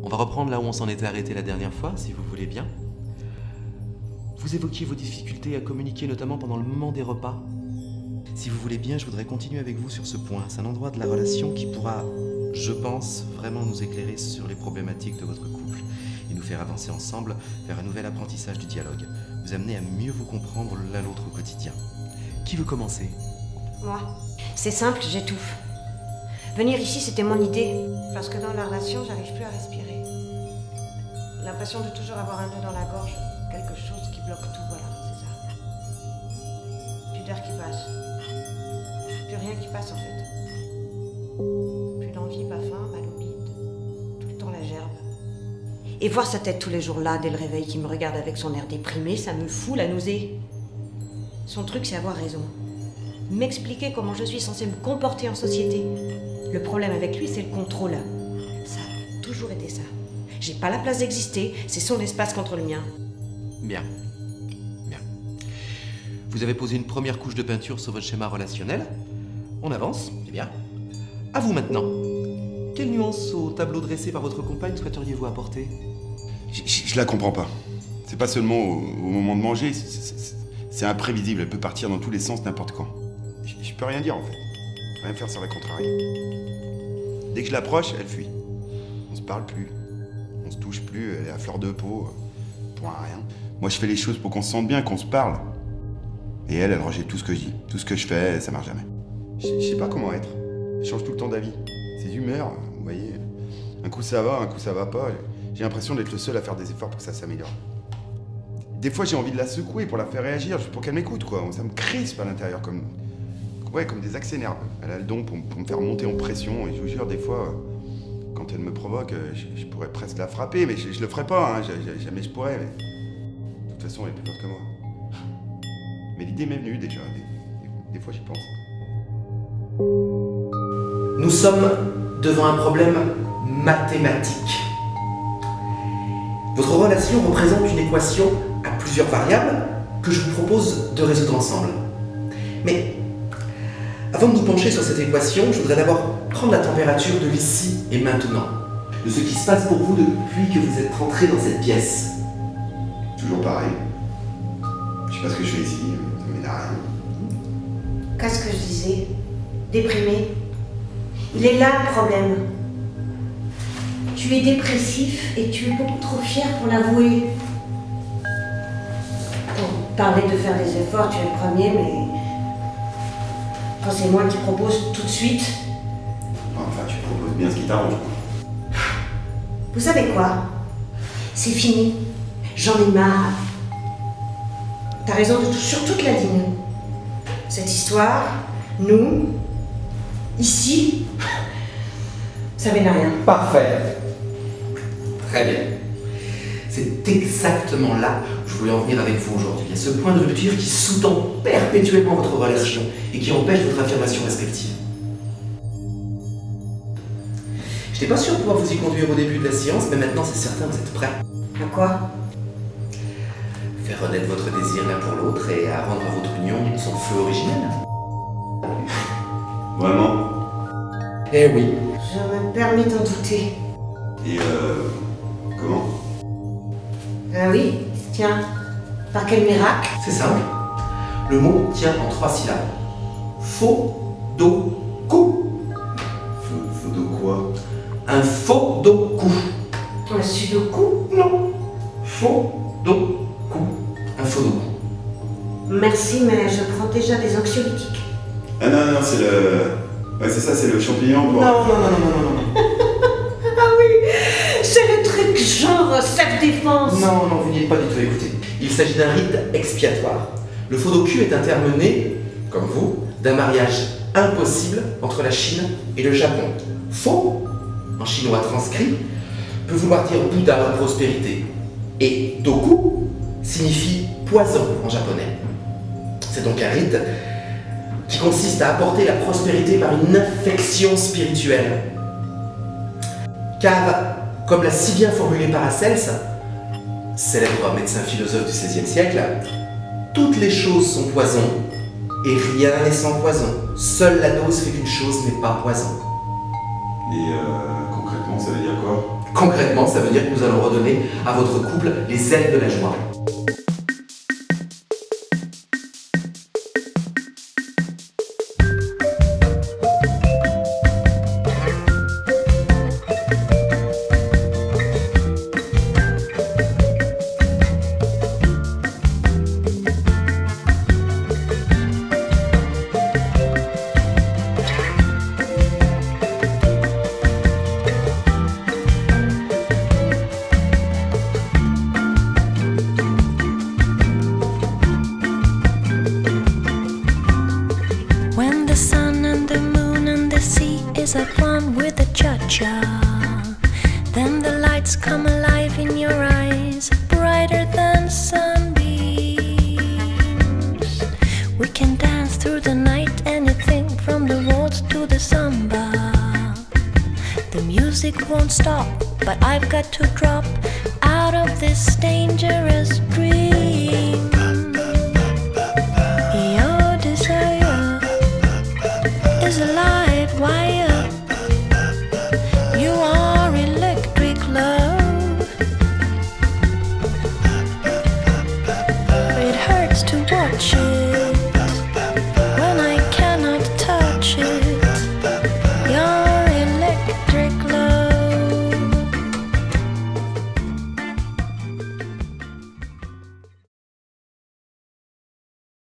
On va reprendre là où on s'en était arrêté la dernière fois, si vous voulez bien. Vous évoquiez vos difficultés à communiquer, notamment pendant le moment des repas. Si vous voulez bien, je voudrais continuer avec vous sur ce point. C'est un endroit de la relation qui pourra, je pense, vraiment nous éclairer sur les problématiques de votre couple et nous faire avancer ensemble vers un nouvel apprentissage du dialogue. Vous amener à mieux vous comprendre l'un l'autre au quotidien. Qui veut commencer? Moi. C'est simple, j'étouffe. Venir ici, c'était mon idée. Parce que dans la relation, j'arrive plus à respirer. L'impression de toujours avoir un nœud dans la gorge. Quelque chose qui bloque tout, voilà, c'est ça. Plus d'air qui passe. Plus rien qui passe, en fait. Plus d'envie, pas faim, mal au bide. Tout le temps la gerbe. Et voir sa tête tous les jours là, dès le réveil, qui me regarde avec son air déprimé, ça me fout la nausée. Son truc, c'est avoir raison. M'expliquer comment je suis censée me comporter en société. Le problème avec lui, c'est le contrôle. Ça a toujours été ça. J'ai pas la place d'exister, c'est son espace contre le mien. Bien. Bien. Vous avez posé une première couche de peinture sur votre schéma relationnel. On avance, c'est bien. À vous maintenant. Quelle nuance au tableau dressé par votre compagne souhaiteriez-vous apporter? Je la comprends pas. C'est pas seulement au moment de manger, c'est imprévisible, elle peut partir dans tous les sens n'importe quand. Je peux rien dire en fait. Rien faire sur la contrarier. Dès que je l'approche, elle fuit. On se parle plus. On se touche plus, elle est à fleur de peau. Point à rien. Moi je fais les choses pour qu'on se sente bien, qu'on se parle. Et elle rejette tout ce que je dis. Tout ce que je fais, ça marche jamais. Je sais pas comment être. Elle change tout le temps d'avis. Ses humeurs, vous voyez. Un coup ça va, un coup ça va pas. J'ai l'impression d'être le seul à faire des efforts pour que ça s'améliore. Des fois j'ai envie de la secouer pour la faire réagir, juste pour qu'elle m'écoute quoi. Ça me crispe à l'intérieur comme des accès nerveux. Elle a le don pour me faire monter en pression et je vous jure des fois, quand elle me provoque, je pourrais presque la frapper, mais je le ferai pas, hein. Jamais je pourrais. Mais... De toute façon elle est plus forte que moi. Mais l'idée m'est venue déjà, des fois j'y pense. Nous sommes devant un problème mathématique. Votre relation représente une équation à plusieurs variables que je vous propose de résoudre ensemble. Mais avant de nous pencher sur cette équation, je voudrais d'abord prendre la température de l'ici et maintenant, de ce qui se passe pour vous depuis que vous êtes rentré dans cette pièce. Toujours pareil. Je sais pas ce que je fais ici, ça m'aide à rien. Qu'est-ce que je disais? Déprimé. Il est là le problème. Tu es dépressif et tu es beaucoup trop fier pour l'avouer. Pour parler de faire des efforts, tu es le premier, mais quand c'est moi qui propose tout de suite... Enfin, tu proposes bien ce qui t'arrange. Vous savez quoi? C'est fini. J'en ai marre. T'as raison sur toute la ligne. Cette histoire, nous, ici, ça mène à rien. Parfait. Très bien. C'est exactement là que je voulais en venir avec vous aujourd'hui. Il y a ce point de rupture qui sous-tend perpétuellement votre relation et qui empêche votre affirmation respective. Je n'étais pas sûr de pouvoir vous y conduire au début de la séance, mais maintenant c'est certain, vous êtes prêts. À quoi? Faire renaître votre désir l'un pour l'autre et à rendre à votre union son feu originel. Vraiment? Eh oui. Je me permets d'en douter. Et comment? Ah oui, tiens. Par quel miracle? C'est simple. Le mot tient en 3 syllabes. Faux-do-coup. Faut de quoi? Un faux-do-coup. Un sudoku? Non. Faux-do-coup. Un faux-do-coup. Merci, mais je prends déjà des anxiolytiques. Ah non, c'est le... Ouais, c'est ça, c'est le champignon pour... Non. Ah oui, c'est le truc genre self-défense. Non, vous n'y êtes pas du tout écouté. Il s'agit d'un rite expiatoire. Le faux-do-cul est un terme né, comme vous, d'un mariage impossible entre la Chine et le Japon. Faux, en chinois transcrit, peut vouloir dire Bouddha ou prospérité. Et doku signifie poison en japonais. C'est donc un rite qui consiste à apporter la prospérité par une infection spirituelle. Car, comme l'a si bien formulé Paracelse, célèbre médecin philosophe du XVIe siècle, toutes les choses sont poison et rien n'est sans poison. Seule la dose fait qu'une chose n'est pas poison. Et concrètement, ça veut dire quoi? Concrètement, ça veut dire que nous allons redonner à votre couple les ailes de la joie. At one with a cha-cha, then the lights come alive in your eyes, brighter than sunbeams. We can dance through the night, anything from the waltz to the samba. The music won't stop, but I've got to drop out of this dangerous dream.